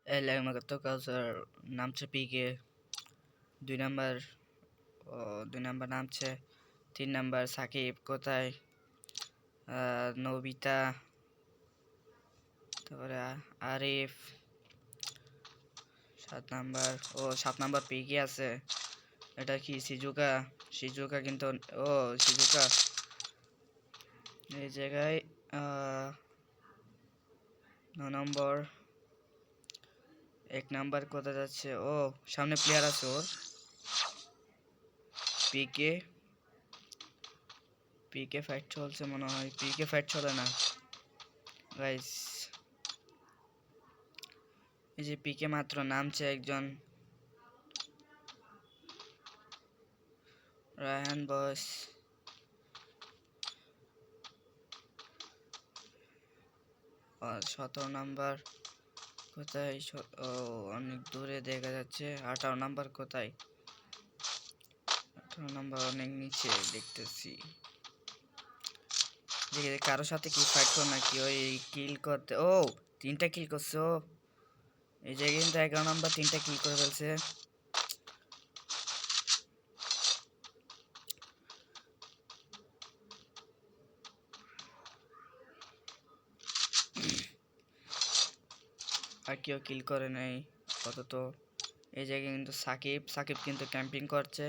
El Magatoka কাউসার নামছে পিকে, 2 number ও 2 number নামছে, 3 number Shakib কোথায়, নবিতা, তারপরে আরিফ, 7 নাম্বার 7 নাম্বার পিকে আছে। এটা কি সিজুকা? সিজুকা কিন্তু সিজুকা এই জায়গায় 9 নম্বর 1 নাম্বার কোথায় যাচ্ছে? সামনে প্লেয়ার আছে ওর। পিকে পিকে ফাইট চলছে মনে হয়। পিকে ফাইট চলে না গাইস, এই যে পিকে মাত্র নামছে একজন, রায়হান বস। 17 নাম্বার কোথায়? অনেক দূরে দেখা যাচ্ছে। 18 নাম্বার কোথায়? 18 নাম্বার অনেক নিচে দেখতেছি। কারো সাথে কি ফাইট কর নাকি? ওই কিল করতে 3টা কিল করছে। এই জায়গায় কিন্তু 11 নাম্বার 3টা কিল করে ফেলছে। আর কেউ কিল করে নাই আপাতত। এই জায়গায় কিন্তু সাকিব কিন্তু ক্যাম্পিং করছে।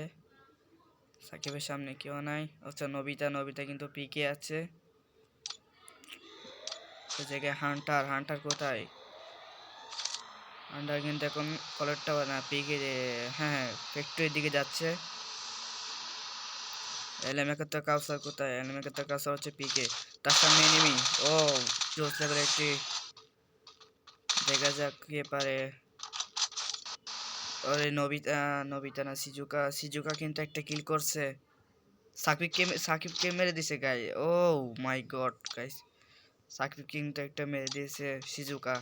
সাকিবের সামনে কেউ নাই। আচ্ছা নবিতা কিন্তু পিকে আছে। এই জায়গায় হান্টার কোথায়? হান্টার কিন্তু এখন কলার টাওয়ার না, পিকে, হ্যাঁ ফ্যাক্টরির দিকে যাচ্ছে। এলএমএকাত্তর কাউসার কোথায়? এলএমএকাত্তর কাউসার হচ্ছে পিকে, তার সামনে এনিমি। জোস লেভেল একটি, দেখা যাক কে পারে। ওরে নবিতা না, সিজুকা কিন্তু একটা কিল করছে। সাকিবকে মেরে দিছে গাই। মাই গড গাইস, সাকিব কিন্তু একটা মেরে দিয়েছে সিজুকা।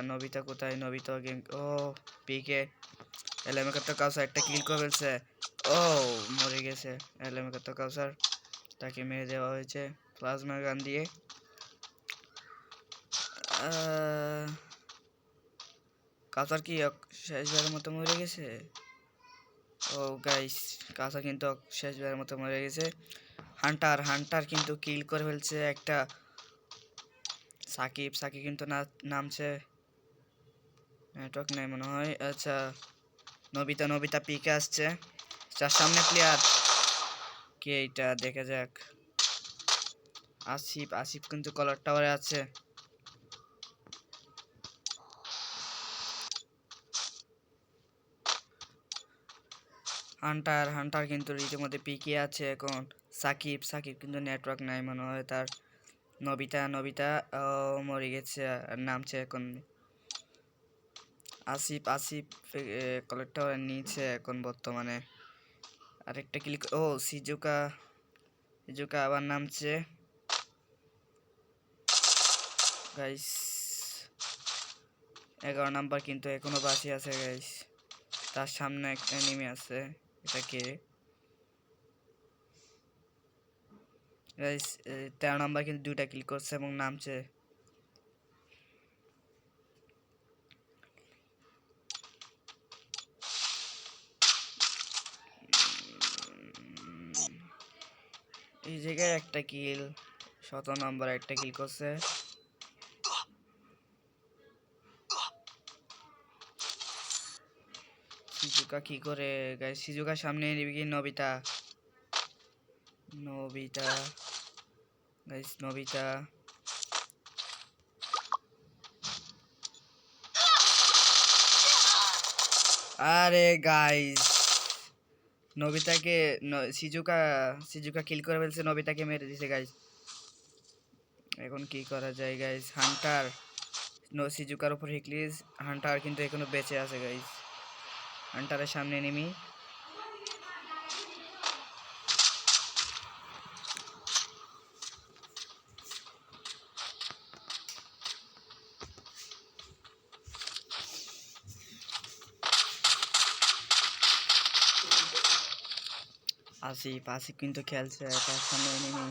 নবিতা কোথায়? নবিতা গেম পিকে। এলএমএকাত্তর কাউসার একটা কিল করে ফেলছে। মরে গেছে এলএমএকাত্তর কাউসার, তাকে মেরে দেওয়া হয়েছে প্লাজমা গান দিয়ে। কাউসার কি শেষবারের মতো মরে গেছে? গাইস, কাউসার কিন্তু শেষবারের মতো মরে গেছে। হান্টার কিন্তু কিল করে ফেলছে একটা। সাকিব কিন্তু নামছে, নেটওয়ার্ক নেই মনে হয়। আচ্ছা নবিতা পিকে আসছে। যার সামনে প্লেয়ার কে এটা দেখা যাক। আসিফ কিন্তু কলার টাওয়ারে আছে। হান্টার কিন্তু রীতিমধ্যে পিকে আছে এখন। সাকিব কিন্তু নেটওয়ার্ক নাই মনে হয় তার। নবিতা মরে গেছে আর নামছে এখন। আসিফ কলার টাওয়ারের নিচে এখন বর্তমানে। আরেকটা ক্লিক। সিজুকা আবার নামছে গাইস। 11 নাম্বার কিন্তু এখনো বাঁচিয়ে আছে গাইস। তার সামনে একটা এনিমি আছে, এটা কে গাইস? 13 নাম্বার কিন্তু 2টা কিল করছে এবং নামছে। এই জায়গায় একটা কিল, 17 নাম্বার একটা কিল করছে। সিজুকা কি করে গাইস? সিজুকার সামনে নিবি কি নবিতা গাইস? আরে গাইস, নবিতাকে সিজুকা কিল করে ফেলছে, নবিতাকে মেরে দিছে গাইস। এখন কি করা যায় গাইস? সিজুকার উপর হিকলিস। হান্টার কিন্তু এখনো বেঁচে আছে গাইস। হান্টারের সামনে নেমি। আসিফ কিন্তু খেলছে, তার সামনে নেমি।